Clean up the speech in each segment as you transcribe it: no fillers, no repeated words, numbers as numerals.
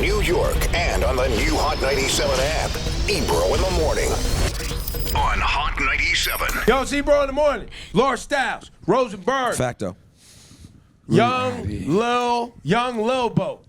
New York, and on the new Hot 97 app. Ebro in the morning on Hot 97. Yo, it's Ebro in the morning. Laura Styles, Rosenberg. Facto. Young Lil Boat.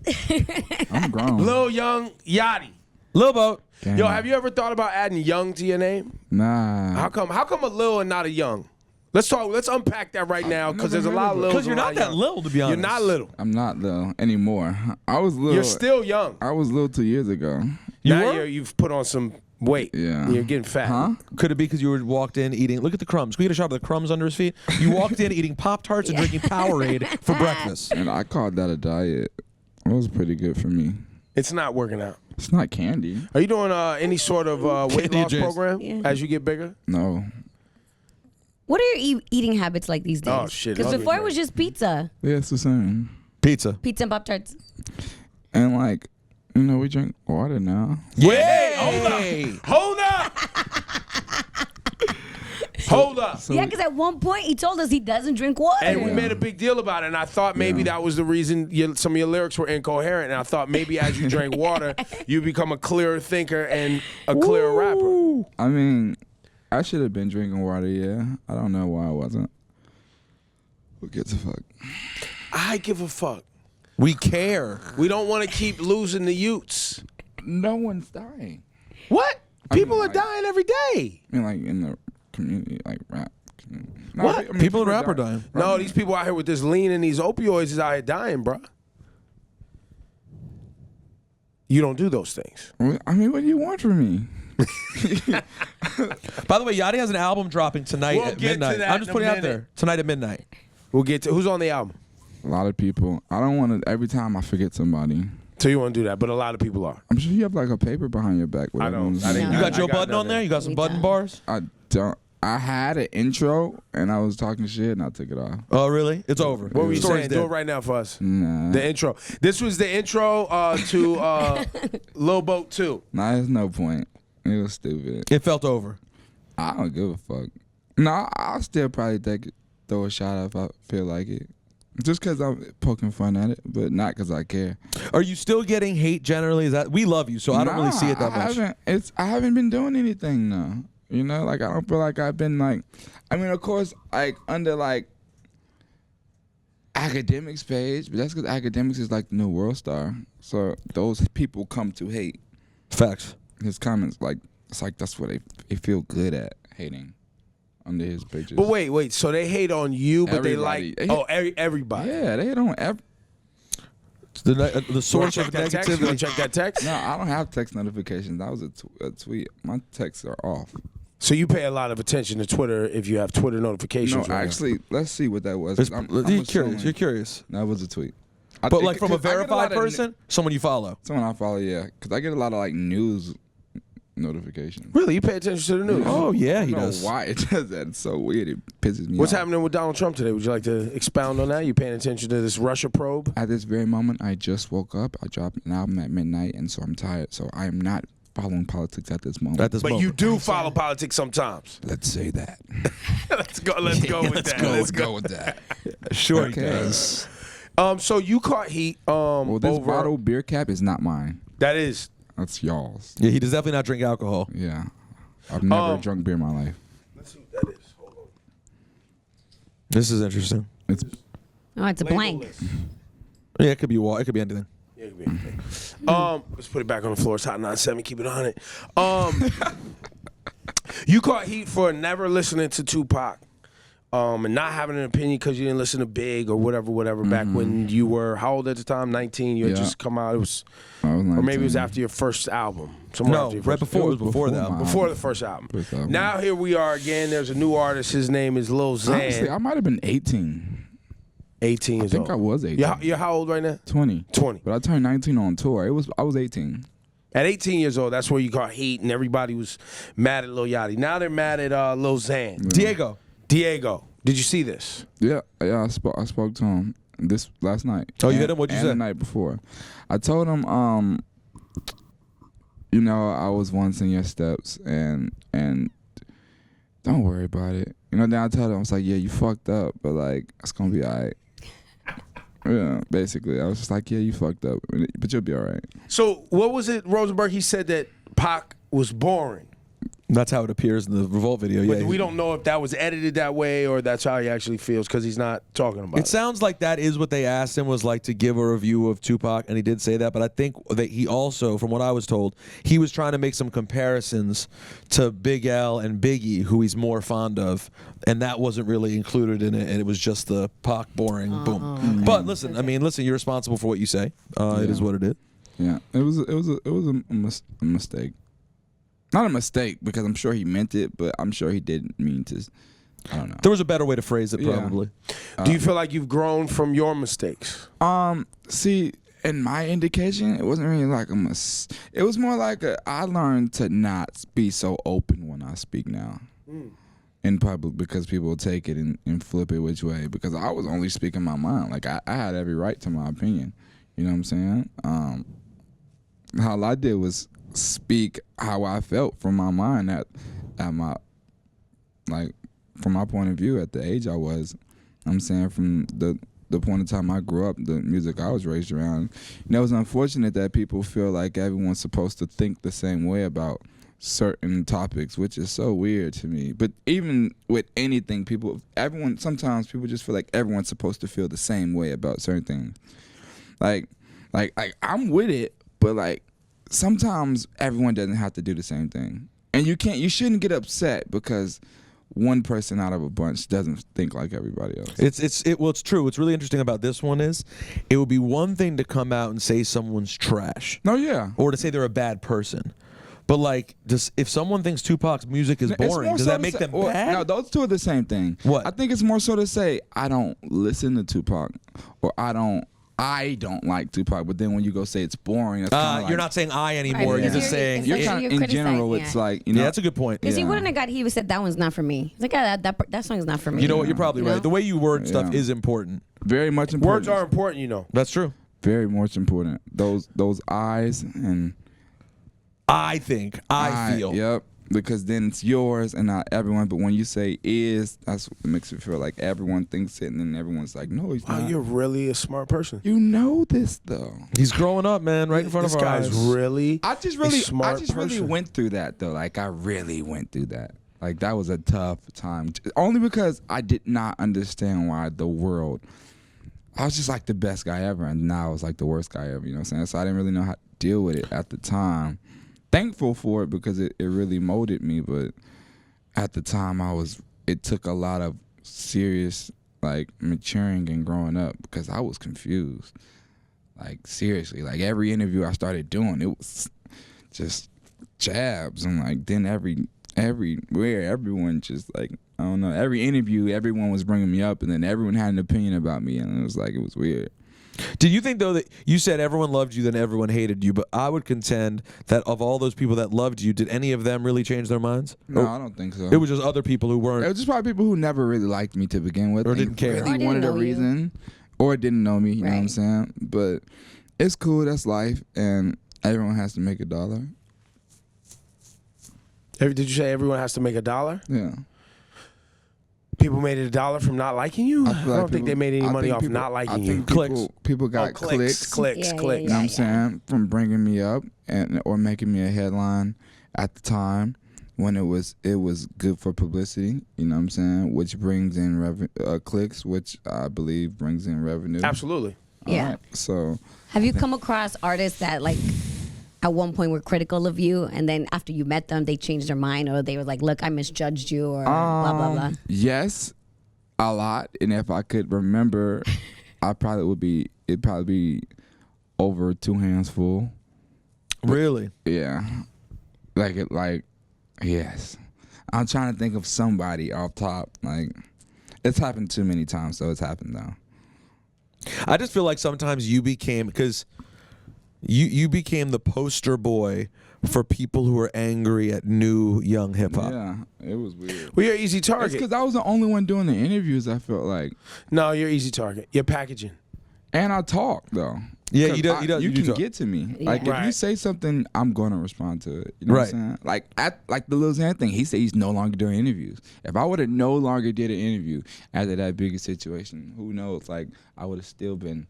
I'm grown. Lil Yachty. Lil Boat. Damn. Yo, have you ever thought about adding young to your name? Nah. How come a Lil and not a young? Let's unpack that right now, because there's a lot of Lils. Because you're not that little, to be honest. You're not little. I'm not little anymore. I was little. You're still young. I was little 2 years ago. You've put on some weight. Yeah. You're getting fat. Huh? Could it be because you were walked in eating? Look at the crumbs. Can we get a shot of the crumbs under his feet? You walked in eating Pop-Tarts and drinking Powerade for breakfast. And I called that a diet. It was pretty good for me. It's not working out. It's not candy. Are you doing any sort of weight loss Jace. program as you get bigger? No. What are your eating habits like these days? Oh, shit. Because before it was just pizza. Yeah, it's the same. Pizza. Pizza and Pop-Tarts. And like, we drink water now. Wait, hold up. Hold up. Yeah, because at one point he told us he doesn't drink water. And we made a big deal about it, and I thought maybe that was the reason some of your lyrics were incoherent, and I thought maybe as you drank water, you become a clearer thinker and a clearer rapper. I mean, I should have been drinking water, yeah. I don't know why I wasn't. Who gives a fuck? I give a fuck. We care. We don't want to keep losing the youths. No one's dying. What? People are like- dying every day. I mean, like in the community, like rap. No, What? I mean, People in rap are dying. No, these people out here with this lean and these opioids is out here dying, bro. You don't do those things. I mean, what do you want from me? By the way, Yachty has an album dropping tonight We'll at get to midnight. that I'm just in a putting it out minute. there. Tonight at midnight. We'll get to who's on the album. A lot of people. I don't want to. Every time I forget somebody. So you want to do that, but a lot of people are. I'm sure you have like a paper behind your back. with I don't. everyone's I didn't- name. You got I Joe got Budden on nothing. there? You got some We Budden don't. bars? I don't. I had an intro and I was talking shit and I took it off. Oh, really? It's over. What were you Story's saying? dead. Do it right now for us. Nah. The intro. This was the intro to Lil Boat 2. Nah, there's no point. It was stupid. It felt over. I don't give a fuck. No, I'll still probably throw a shot if I feel like it. Just because I'm poking fun at it, but not because I care. Are you still getting hate generally? Is that we love you, so I don't really see it that much. I haven't been doing anything though. You know, like I don't feel like I've been like. I mean, of course, like under like academics page, but that's because academics is like the new world star. So those people come to hate Facts. his comments. Like it's like that's what they feel good at hating under his pages. But wait. So they hate on you, but Everybody. they like everybody. Yeah, they don't ever. The source Check of that text. You negativity. wanna check that text? No, I don't have text notifications. That was a tweet. My texts are off. So you pay a lot of attention to Twitter if you have Twitter notifications. No, right now. actually, let's see what that was. I'm You're curious. assuming You're curious. That was a tweet. But like from a 'cause I get verified lot of person, someone you follow. someone I follow, yeah. Because I get a lot of like news notifications. Really, you pay attention to the news. Oh yeah, I he don't know does. why it does that. It's so weird. It pisses me What's off. happening with Donald Trump today? Would you like to expound on that? You paying attention to this Russia probe? At this very moment, I just woke up. I dropped an album at midnight, and so I'm tired. So I am not following politics at this moment. At this But moment. you do follow politics sometimes. Let's say that. Let's go with that. Let's go. with that. Sure he Okay. does. So you caught heat. Well, this over bottle beer cap is not mine. that is. That's y'all's. Yeah, he does definitely not drink alcohol. Yeah. I've never drunk beer in my life. Let's see what that is. Hold on. This is interesting. It's Oh, it's a blank. Label-less. Yeah, it could be water. It could be anything. Yeah, it could be anything. Let's put it back on the floor. It's hot 97. Keep it on it. You caught heat for never listening to Tupac, and not having an opinion because you didn't listen to Big or whatever. Back when you were how old at the time? 19. You had Yeah. just come out. It was, I was or maybe it was 19. after your first album. Somewhere No, after your right first- before. It was before my that. Before the first album. First album. Now here we are again. There's a new artist. His name is Lil Honestly, Xan. I might have been 18. 18 years I think old. I was 18. You're how old right now? 20. 20. But I turned 19 on tour. I was 18. At 18 years old, that's where you caught heat, and everybody was mad at Lil Yachty. Now they're mad at Lil Xan. Diego. Diego, did you see this? Yeah, I spoke to him this last night. Oh, you hit him? What'd you and say? the night before. I told him, you know, I was once in your steps, and don't worry about it. You know, then I told him, I was like, yeah, you fucked up, but like, it's gonna be all right. Yeah, basically. I was just like, yeah, you fucked up, but you'll be all right. So what was it, Rosenberg? He said that Pac was boring. That's how it appears in the Revolt video. But Yeah, we don't know if that was edited that way or that's how he actually feels because he's not talking about it. It sounds like that is what they asked him, was like to give a review of Tupac, and he did say that. But I think that he also, from what I was told, he was trying to make some comparisons to Big L and Biggie, who he's more fond of, and that wasn't really included in it, and it was just the Pac boring boom. But listen, I mean, listen, you're responsible for what you say. It is what it is. Yeah, it was a mistake. Not a mistake, because I'm sure he meant it, but I'm sure he didn't mean to. I don't know. There was a better way to phrase it, probably. Do you feel like you've grown from your mistakes? See, in my indication, it wasn't really like it was more like I learned to not be so open when I speak now in public, because people will take it and flip it which way, because I was only speaking my mind. Like, I had every right to my opinion. You know what I'm saying? All I did was speak how I felt from my mind at my, like, from my point of view at the age I was. I'm saying from the point of time I grew up, the music I was raised around. You know, it was unfortunate that people feel like everyone's supposed to think the same way about certain topics, which is so weird to me. But even with anything, sometimes people just feel like everyone's supposed to feel the same way about certain things. Like I'm with it, but like, sometimes everyone doesn't have to do the same thing. And you shouldn't get upset because one person out of a bunch doesn't think like everybody else. It's true. What's really interesting about this one is it would be one thing to come out and say someone's trash. No, yeah. Or to say they're a bad person. But like, if someone thinks Tupac's music is boring, does that make them bad? No, those two are the same thing. What? I think it's more so to say, I don't listen to Tupac, or I don't like Tupac, but then when you go say it's boring, that's kinda you're not saying I anymore. Right, You're just saying you're kind of, in general, it's like, you know. Yeah, that's a good point. Because he wouldn't have got. He would said that one's not for me. He's like, that song is not for me. You know what? You're probably right. know? The way you word stuff is important. Very much important. Words are important, you know. That's true. Very much important. Those eyes and I feel. Yep. Because then it's yours and not everyone. But when you say is, that's what makes it feel like everyone thinks it, and then everyone's like, no, he's Wow, not. you're really a smart person. You know this though. He's growing up, man, right in front of our eyes. This guy's really I just really went through that though. Like, I really went through that. Like, that was a tough time. Only because I did not understand why the world. I was just like the best guy ever, and now I was like the worst guy ever. You know what I'm saying? So I didn't really know how to deal with it at the time. Thankful for it because it really molded me, but at the time it took a lot of serious like maturing and growing up, because I was confused. Like, seriously, like every interview I started doing, it was just jabs, and like then everywhere everyone just like, I don't know, every interview everyone was bringing me up, and then everyone had an opinion about me, and it was weird. Did you think, though, that you said everyone loved you, then everyone hated you? But I would contend that of all those people that loved you, did any of them really change their minds? No, I don't think so. It was just other people who weren't. It was just probably people who never really liked me to begin with, or didn't care, really wanted a reason, or didn't know me. You know what I'm saying? But it's cool. That's life, and everyone has to make $1. Did you say everyone has to make $1? Yeah. People made it $1 from not liking you? I don't think they made any money off not liking you. People got clicks. You know what I'm saying? From bringing me up or making me a headline at the time when it was good for publicity. You know what I'm saying? Which brings in clicks, which I believe brings in revenue. Absolutely. Yeah. Right, so have you come across artists that like at one point were critical of you, and then after you met them, they changed their mind, or they were like, look, I misjudged you, or blah, blah, blah? Yes, a lot. And if I could remember, it'd probably be over 2 hands full. Really? Yeah. Yes. I'm trying to think of somebody off top. Like, it's happened too many times, so it's happened now. I just feel like sometimes you became, because you became the poster boy for people who are angry at new young hip hop. Yeah, it was weird. Well, you're an easy target. It's because I was the only one doing the interviews, I felt like. No, you're easy target. You're packaging. And I talk, though. Yeah, 'Cause you do. You can talk. get to me. Like if you Right. say something, I'm gonna respond to it. You know what I'm saying? Like the Lil Xan thing. He said he's no longer doing interviews. If I would have no longer did an interview after that bigger situation, who knows? Like I would have still been.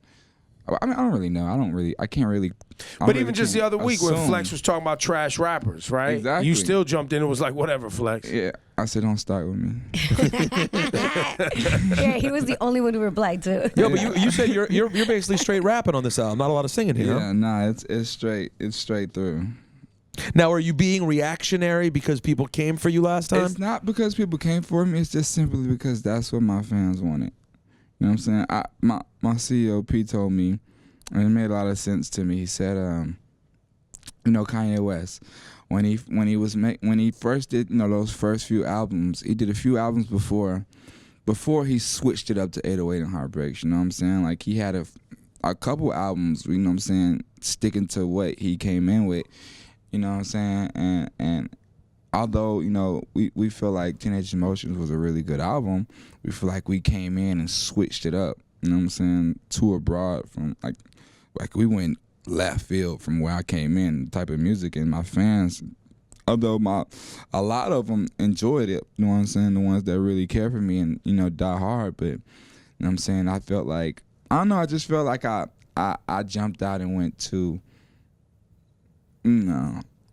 I mean, I don't really know. I can't really. But even just the other week when Flex was talking about trash rappers, right? Exactly. You still jumped in and was like, whatever, Flex. Yeah, I said don't start with me. Yeah, he was the only one who replied to. Yo, but you said you're basically straight rapping on this album. Not a lot of singing here. Yeah, nah, it's straight. It's straight through. Now, are you being reactionary because people came for you last time? It's not because people came for me. It's just simply because that's what my fans wanted. You know what I'm saying? My CEO P told me, and it made a lot of sense to me. He said, Kanye West, when he first did those first few albums, he did a few albums before he switched it up to 808 and Heartbreaks. You know what I'm saying? Like he had a couple albums. You know what I'm saying? Sticking to what he came in with. You know what I'm saying? And although, we feel like Teenage Emotions was a really good album, we feel like we came in and switched it up. You know what I'm saying? Too abroad from like we went left field from where I came in, the type of music, and my fans, although a lot of them enjoyed it, you know what I'm saying? The ones that really care for me and, die hard, but you know what I'm saying? I felt like, I don't know, I just felt like I jumped out and went too,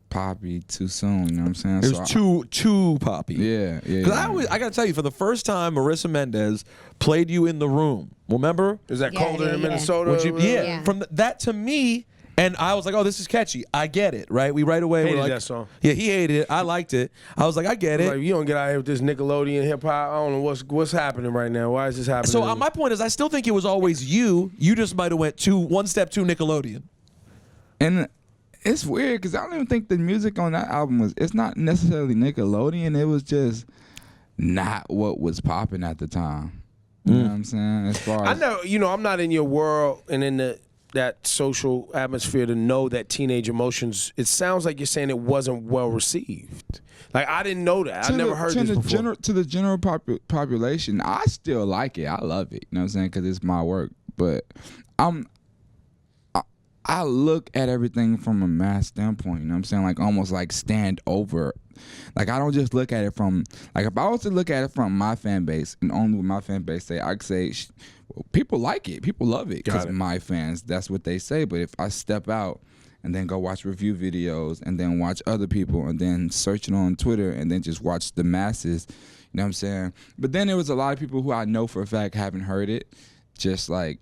poppy too soon, you know what I'm saying? It was too poppy. Yeah. Because I got to tell you, for the first time, Marissa Mendez played you in the room. Remember? Is that Yeah, colder yeah, in yeah. Minnesota? Yeah. From that to me, and I was like, oh, this is catchy. I get it, right? We right away Hated were like, that song. Yeah, he hated it. I liked it. I was like, I get it. Like, you don't get out here with this Nickelodeon hip hop. I don't know what's happening right now. Why is this happening? So my point is, I still think it was always you. You just might have went one step too Nickelodeon. And it's weird because I don't even think the music on that album it's not necessarily Nickelodeon. It was just not what was popping at the time. You know what I'm saying? As far I as know, I'm not in your world and in that social atmosphere to know that Teenage Emotions, it sounds like you're saying it wasn't well received. Like, I didn't know that. I never heard this before. To the general population, I still like it. I love it. You know what I'm saying? Because it's my work. But I look at everything from a mass standpoint, you know what I'm saying? Like almost like stand over. Like I don't just look at it from, like if I was to look at it from my fan base and only what my fan base say, I'd say well, people like it, people love it because my fans, that's what they say. But if I step out and then go watch review videos and then watch other people and then search it on Twitter and then just watch the masses, you know what I'm saying? But then there was a lot of people who I know for a fact haven't heard it, just like,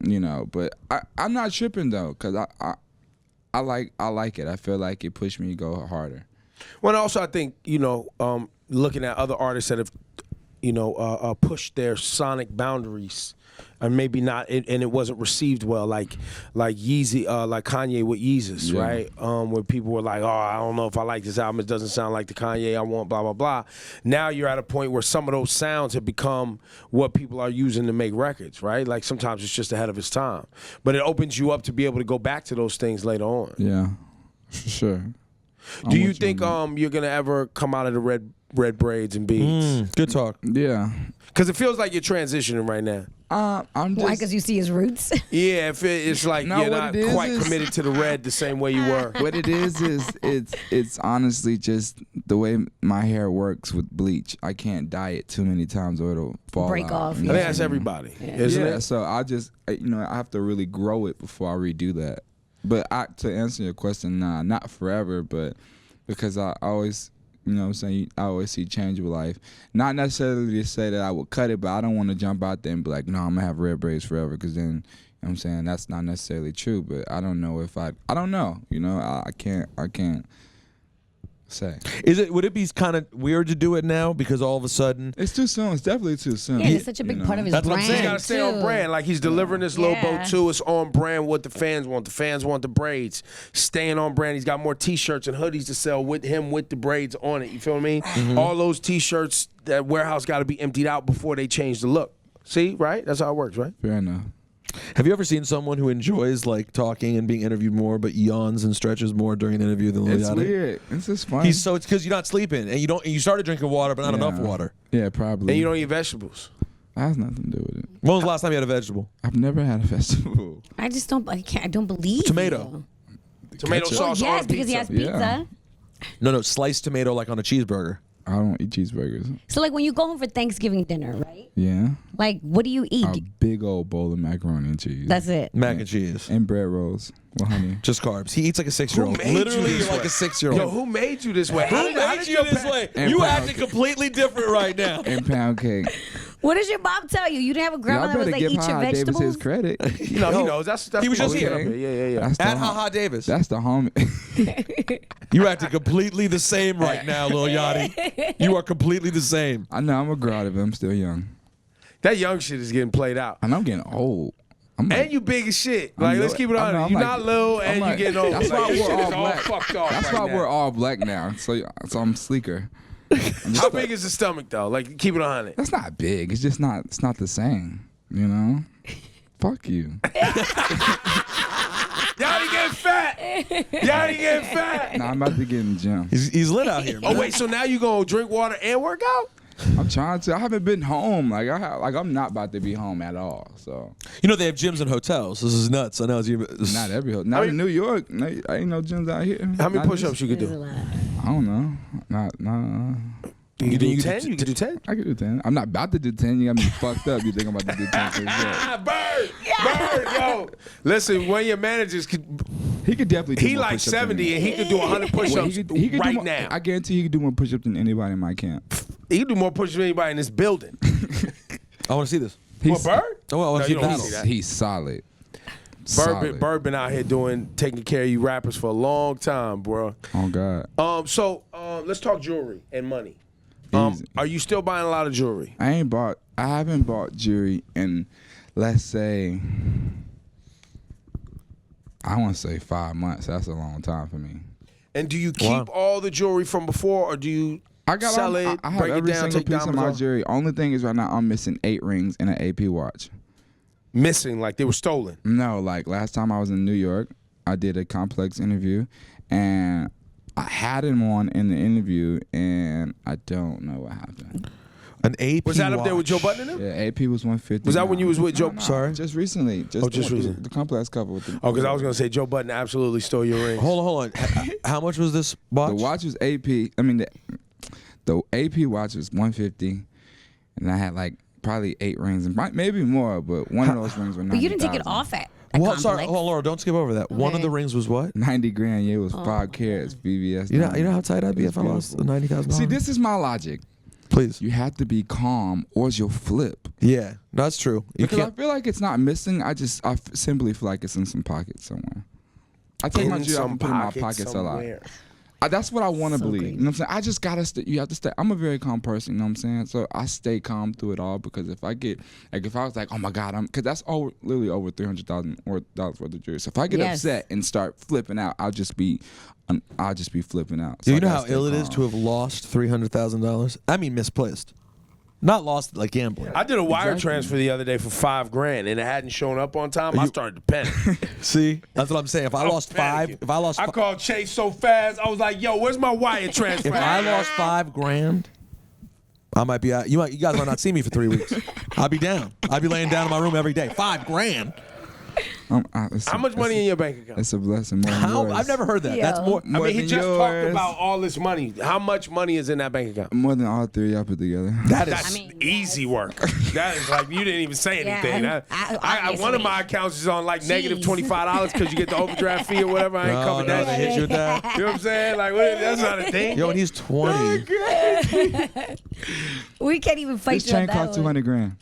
but I'm not tripping though, cause I like it. I feel like it pushed me to go harder. Well, also I think looking at other artists that have pushed their sonic boundaries and maybe not, and it wasn't received well, like Yeezy, like Kanye with Yeezus, right? Where people were like, oh, I don't know if I like this album. It doesn't sound like the Kanye I want, blah, blah, blah. Now you're at a point where some of those sounds have become what people are using to make records, right? Like sometimes it's just ahead of its time. But it opens you up to be able to go back to those things later on. Yeah, for sure. Do you think you're going to ever come out of the red braids and beads? Good talk. Yeah. Because it feels like you're transitioning right now. I'm just. Why? Because you see his roots. Yeah, it's like No, you're what not it is quite is- committed to the red the same way you were. What it is it's honestly just the way my hair works with bleach. I can't dye it too many times or it'll fall Break out. off, I think that's everybody, isn't Yeah, it? so I just I have to really grow it before I redo that. But to answer your question, nah, not forever, but because I always, what I'm saying, I always see change with life. Not necessarily to say that I would cut it, but I don't want to jump out there and be like, no, I'm going to have red braids forever, because then, you know what I'm saying, that's not necessarily true. But I don't know if I don't know, I can't say. Would it be kind of weird to do it now because all of a sudden It's too soon. It's definitely too soon. Yeah, it's such a big part of his That's what I'm brand. saying. He's got to stay on too. brand. Like he's delivering this Lil Bo Yeah. too. It's on brand what the fans want. The fans want the braids. Staying on brand. He's got more T-shirts and hoodies to sell with him with the braids on it. You feel me? All those T-shirts, that warehouse got to be emptied out before they change the look. See, right? That's how it works, right? Fair enough. Have you ever seen someone who enjoys like talking and being interviewed more, but yawns and stretches more during an interview than Lil It's Yachty? weird. It's just fun. It's because you're not sleeping and you started drinking water, but not enough water. Yeah, probably. And you don't eat vegetables. That has nothing to do with it. When was the last time you had a vegetable? I've never had a vegetable. I just don't. I can't. I don't believe Tomato. you. Tomato Ketchup? sauce Yes, on because he pizza. has pizza. Yeah. No, sliced tomato like on a cheeseburger. I don't eat cheeseburgers. So like when you go home for Thanksgiving dinner, right? Yeah. Like what do you eat? A big old bowl of macaroni and cheese. That's it. Mac and cheese. And bread rolls with honey. Just carbs. He eats like a 6-year-old. Who made you Literally, this you're like way? a 6-year-old. Yo, who made you this way? Who How made did you your this pa- way? And You pound acting cake. completely different right now. And pound cake. What does your mom tell you? You didn't have a grandma Y'all that was better like, give eat your Ha Davis vegetables? his credit. You know, he knows. That's He was just okay. here. Yeah. That's the At hom- HaHa Davis. That's the homie. You're acting completely the same right now, Lil Yachty. You are completely the same. I know I'm a grown up, but I'm still young. That young shit is getting played out. And I'm getting old. I'm like, And you big as shit. I'm Like, let's little- keep it I know, on. I'm You're like- not little I'm and like- you getting old. That's Like, why your we're shit all is all black. fucked off That's right why now. we're all black now. So I'm sleeker. How big is the stomach though? Like, keep it on it. That's not big. It's just not. It's not the same. You know. Fuck you. Yachty getting fat. Yachty getting fat. Nah, I'm about to get in the gym. He's lit out here, man. Oh wait, so now you gonna drink water and work out? I'm trying to. I haven't been home. I'm not about to be home at all. So You know they have gyms and hotels. This is nuts. I know. not every. Not in New York. No, I ain't no gyms out here. How many Not push-ups you could There's a do? lot. I don't know. Not. You can do You 10? could You can do 10? I could do 10. I'm not about to do 10. You got me fucked up. You think I'm about to do 10 for sure. Bird, yo. Listen, one of your managers could. He could definitely do He more like push-ups than 70 me. and he could do 100 Well, push-ups he could do right more, now. I guarantee he could do more push-ups than anybody in my camp. He could do more push-ups than anybody in this building. I want to see this. What, Bird? Oh, well, I want No, to see you don't battles. see that. He's solid. Solid. Bird been out here taking care of you rappers for a long time, bro. Oh God. So let's talk jewelry and money. Easy. Are you still buying a lot of jewelry? I haven't bought jewelry in, let's say, I want to say 5 months. That's a long time for me. And do you keep all the jewelry from before, or do you sell it, I have break it every down, single take piece of diamonds my off? jewelry. Only thing is right now I'm missing 8 rings and an AP watch. Missing, like they were stolen. No, like last time I was in New York, I did a complex interview, and I had him on in the interview, and I don't know what happened. An AP Was that up there with Joe watch. Button and them? Yeah, AP was 150. Was that when you was with Joe? No, Sorry? just recently. just recently. The complex cover with the. Oh, because I was gonna say Joe Button absolutely stole your rings. Hold on. How much was this watch? The watch was AP. I mean, the AP watch was 150, and I had like probably 8 rings and maybe more, but one of those rings were 90,000. But you didn't take it off at What? Sorry, complex. hold on, Laura. Don't skip over that. One of Okay. the rings was what? 90 grand. Yeah, it was Oh. 5 carats. VVS. You know how tight I'd be if I lost beautiful. $90,000. See, this is my logic. Please. You have to be calm, or you'll flip. Yeah, that's true. You Because I can't. feel like it's not missing. I simply feel like it's in some pockets somewhere. I take my In jewelry out some and put it in my pocket pockets a lot. somewhere. That's what I want to So believe. crazy. You know what I'm saying? I just gotta stay. You have to stay. I'm a very calm person. You know what I'm saying? So I stay calm through it all, because if I get if I was like, oh my God, because that's literally over $300,000 worth of jewelry. So if I get Yes. upset and start flipping out, I'll just be flipping out. So Do you I know gotta how stay ill it is calm. to have lost $300,000? I mean, misplaced. Not lost like gambling. I did a wire Exactly. transfer the other day for $5,000 and it hadn't shown up on time. I started to panic. See, that's what I'm saying. If I lost panicking. I $5 called Chase so fast. I was like, "Yo, where's my wire transfer?" if I lost $5,000, I might be out. You guys might not see me for 3 weeks. I'll be down. I'll be laying down in my room every day. $5,000. How much money in your bank account? It's a blessing. More than How? yours. I've never heard that. Yo. That's more. I More mean, he than just talked yours. about all this money. How much money is in that bank account? More than all 3 y'all put together. That's I mean, easy work. That is like you didn't even say Yeah, anything. One of my accounts is on like negative Jeez. $25 because you get the overdraft fee or whatever. I ain't No, covered no, that they shit. hit you with that. You know what I'm saying? Like, that's not a thing. Yo, and he's 20. We can't even fight This you on chain that cost one. $200,000.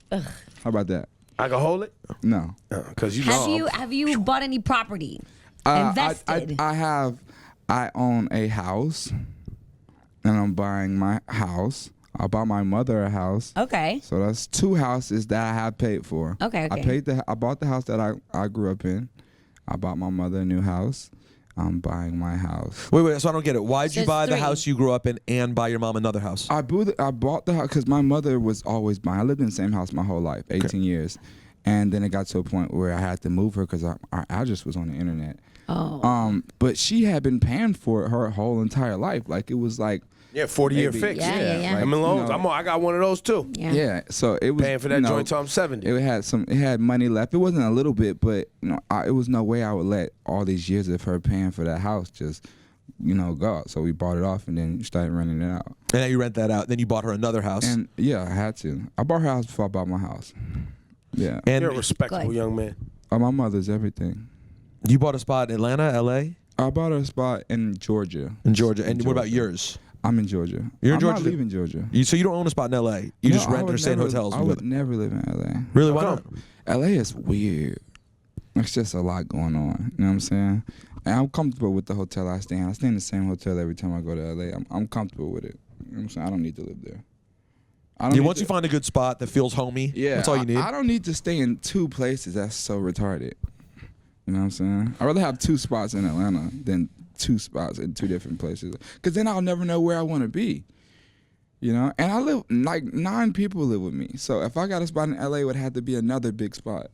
How about that? I can hold it No. because you Have know. have you bought any property? Invested? I own a house, and I'm buying my house. I bought my mother a house. Okay. So that's 2 houses that I have paid for. Okay. I bought the house that I grew up in. I bought my mother a new house. I'm buying my house. Wait. So I don't get it. Why'd you There's buy the 3. house you grew up in and buy your mom another house? I bought the house because my mother was always buying. I lived in the same house my whole life, 18 years. And then it got to a point where I had to move her because our address was on the internet. Oh. But she had been paying for it her whole entire life. Like it was like Yeah, 40-year maybe. fix. Yeah. Him and Loans. You know, I got one of those too. Yeah. So it was Paying for that you know, joint till I'm 70. It had money left. It wasn't a little bit, but it was no way I would let all these years of her paying for that house just go. So we bought it off and then started renting it out. And now you rent that out. Then you bought her another house. And yeah, I had to. I bought her house before I bought my house. Yeah. And You're a respectable Good. young man. My mother's everything. you bought a spot in Atlanta, L.A., I bought a spot in Georgia. in Georgia. And what about Georgia. yours? I'm in Georgia. You're in I'm Georgia? not leaving Georgia. So you don't own a spot in L.A. You just No, I rent or would stay in never- hotels? I would never live in LA. Really? Why How not? come? LA is weird. It's just a lot going on. You know what I'm saying? And I'm comfortable with the hotel I stay in. I stay in the same hotel every time I go to LA. I'm comfortable with it. You know what I'm saying? I don't need to live there. Once you find a good spot that feels homey, yeah, that's all you need. I don't need to stay in two places. That's so retarded. You know what I'm saying? I'd rather have two spots in Atlanta than two spots in two different places. Because then I'll never know where I want to be. You know? And I live, like 9 people live with me. So if I got a spot in LA, it would have to be another big spot.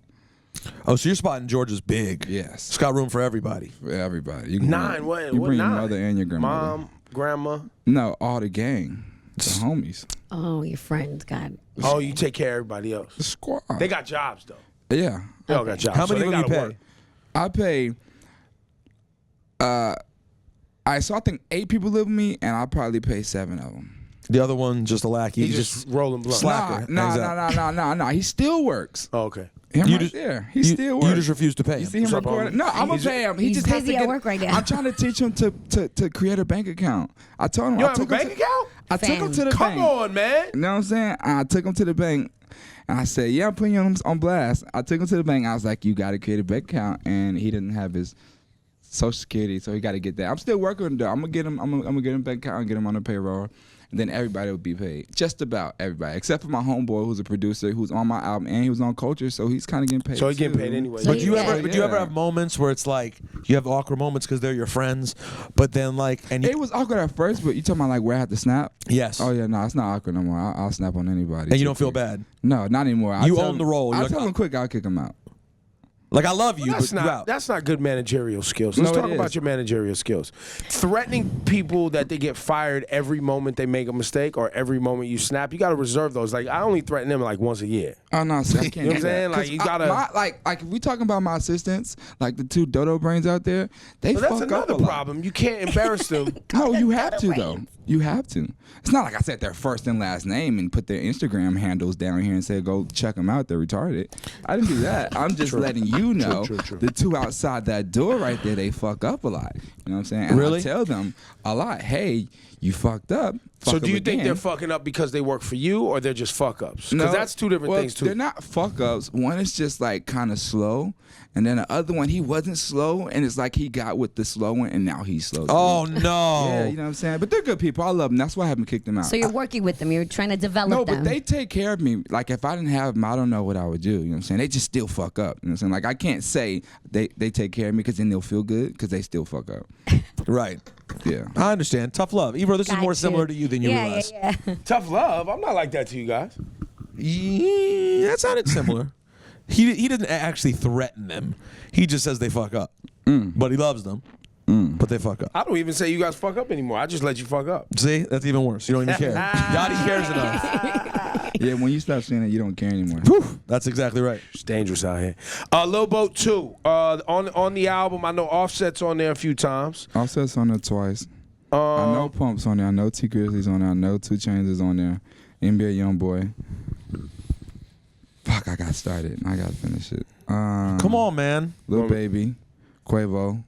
Oh, so your spot in Georgia's big. Yes. It's got room for everybody. For everybody. You can 9? bring, What? you What bring 9? your mother and your grandmother. Mom, grandma. No, all the gang. The homies. Oh, your friends, God. Oh, you take care of everybody else. The squad. They got jobs though. Yeah. They all got jobs. How so many they will you gotta pay? work. I pay. So I think 8 people live with me, and I probably pay 7 of them. The other one, just a lackey. He's just rolling blunt. Slacker. Nah. He still works. Oh, okay. Him You right just- there. He still works. You just refuse to pay You him. see him What's up, recording? homie? No, I'm gonna He's- pay him. He he's just has to busy at get. work right now. I'm trying to teach him to create a bank account. I told him. You I have a took him bank to- account? I took him to the Come bank. on, man. You know what I'm saying? I took him to the bank, and I said, "Yeah, I'm putting you on blast." I took him to the bank. I was like, "You got to create a bank account," and he didn't have his Social Security, so he got to get that. I'm still working on it. I'm gonna get him. I'm gonna get him a bank account and get him on the payroll. And then everybody would be paid. Just about everybody. Except for my homeboy who's a producer who's on my album and he was on Culture, so he's kind of getting paid. So he's getting too. paid anyway. So But do you Yeah. ever? But do you ever Yeah. have moments where it's like you have awkward moments because they're your friends, but then like and you, It was awkward at first, but you talking about like where I had to snap? yes, Oh yeah, no, it's not awkward no more. I'll snap on anybody. and you too don't feel quick. bad. No, not anymore. You tell own him- the role. You're I like, tell him quick, I'll kick him out. Like I love you, That's but you not out. that's not good managerial skills. Let's No, it talk about is. your managerial skills. Threatening people that they get fired every moment they make a mistake or every moment you snap, you got to reserve those. Like I only threaten them like once a year. Oh no, see, I can't. You know what I'm do that. saying? Like, 'Cause you gotta- like if we talking about my assistants, like the 2 dodo brains out there, they But fuck that's up another a lot. problem. You can't embarrass them. No, you have to though. You have to. It's not like I said their first and last name and put their Instagram handles down here and said go check them out. They're retarded. I didn't do that. I'm just letting you know true. the 2 outside that door right there. They fuck up a lot. You know what I'm saying? And Really? I tell them a lot. Hey, you fucked up. So Fuck do you up think again. they're fucking up because they work for you or they're just fuck ups? Because No, that's 2 different well, things too. They're not fuck ups. One is just like kind of slow, and then the other one he wasn't slow, and it's like he got with the slow one, and now he's slow. Oh too. no! Yeah, you know what I'm saying. But they're good people. I love them. That's why I haven't kicked them out. So you're working with them. You're trying to develop No, them. but they take care of me. Like if I didn't have them, I don't know what I would do. You know what I'm saying? They just still fuck up. You know what I'm saying? Like I can't say they take care of me because then they'll feel good because they still fuck up. Right. Yeah. I understand. Tough love, Ebro. This is Got more you. similar to you than you realize. Yeah. Tough love. I'm not like that to you guys. Yeah, that sounded similar. He didn't actually threaten them. He just says they fuck up, but he loves them. But they fuck up. I don't even say you guys fuck up anymore. I just let you fuck up. See, that's even worse. You don't even care. Yachty cares enough. Yeah. When you stop saying it, you don't care anymore. Whew, that's exactly right. It's dangerous out here. Lil Boat 2. On the album, I know Offset's on there a few times. Offset's on there twice. I know Pump's on there. I know T Grizzly's on there. I know 2 Chainz is on there. NBA Youngboy. Fuck, I got started. I got to finish it. Come on, man. Lil Baby. Quavo.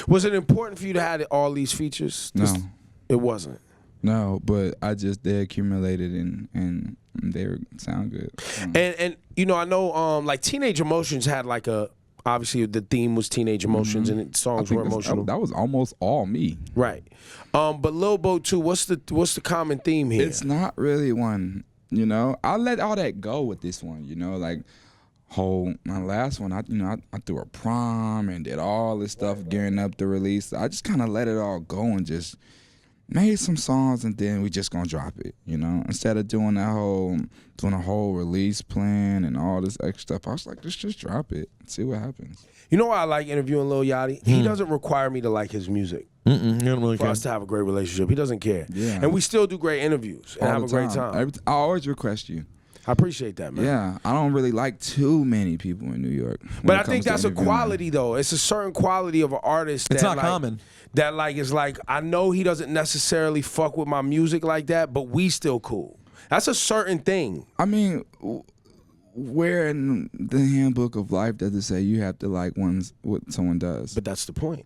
Was it important for you to have all these features? No. It wasn't. No, but they accumulated and they sound good. And you know, I know like Teenage Emotions had like a obviously the theme was Teenage Emotions and songs were emotional. That was almost all me. Right. But Lil Boat 2, what's the common theme here? It's not really one, you know. I let all that go with this one, you know, like my last one, I threw a prom and did all this stuff gearing up the release. I just kind of let it all go and just made some songs and then we just gonna drop it, you know. Instead of doing a whole release plan and all this extra stuff, I was like, let's just drop it and see what happens. You know why I like interviewing Lil Yachty? He doesn't require me to like his music. You don't really for care. us to have a great relationship. He doesn't care. Yeah. And we still do great interviews and All have the a great time. I always request you. I appreciate that, man. Yeah, I don't really like too many people in New York. when But it I think comes to that's a interviewing. quality, though. It's a certain quality of an artist. It's that, not like, common. That like is like I know he doesn't necessarily fuck with my music like that, but we still cool. That's a certain thing. I mean, where in the handbook of life does it say you have to like what someone does? But that's the point.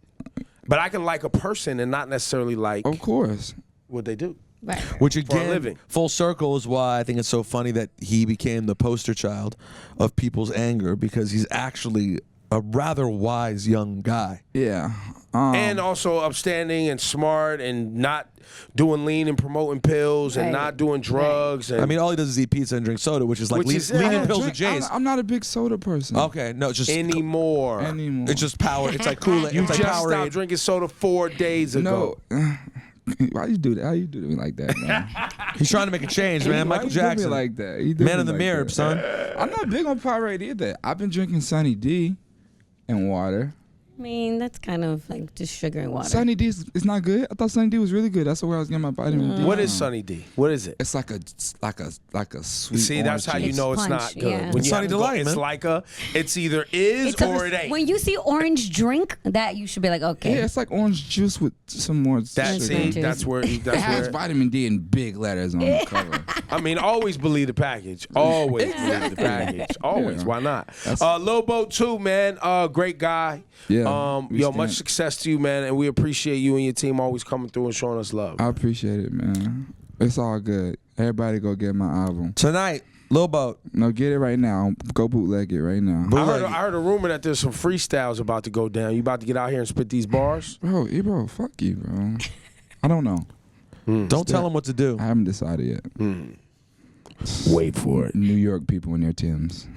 But I can like a person and not necessarily like Of course. what they do. Right. Which a again, living. full circle is why I think it's so funny that he became the poster child of people's anger, because he's actually a rather wise young guy. Yeah. And also upstanding and smart and not doing lean and promoting pills and Right. not doing drugs. And I mean, all he does is eat pizza and drink soda, which is like Which is- lean I and don't pills with J's. I'm not a big soda person. Okay, no, it's just anymore. it's just power. It's like Kool-Aid. You It's like just stopped Powerade. drinking soda 4 days ago. No. Why you do that? How you do me like that, man? He's trying to make a change, man. Why Michael you do me Jackson, like that? You do man me in the like mirror, that. son. I'm not big on Powerade either. I've been drinking Sunny D and water. I mean, that's kind of like just sugar and water. Sunny D is not good. I thought Sunny D was really good. That's where I was getting my vitamin D. What is Sunny D? What is it? It's like a sweet. See, that's how you It's know it's punch, not good. yeah. When It's you Sunny have to go- Delight, it's man. like it's either is or it ain't. When you see orange drink, that you should be like, okay. Yeah, it's like orange juice with some more That, sugar. see, juice. that's where. It has That's where. vitamin D in big letters on the cover. I mean, always believe the package. Always believe the package. Always. Yeah. Why not? That's- Lil Boat too, man. Great guy. Yeah, we Yo, stand. much success to you, man, and we appreciate you and your team always coming through and showing us love. I appreciate it, man. It's all good. Everybody go get my album. Tonight, Lil Boat. No, get it right now. Go bootleg it right now. I heard a rumor that there's some freestyles about to go down. You about to get out here and spit these bars? Bro, fuck you, bro. I don't know. Don't tell him what to do. I haven't decided yet. Wait for it. New York people in their Timbs.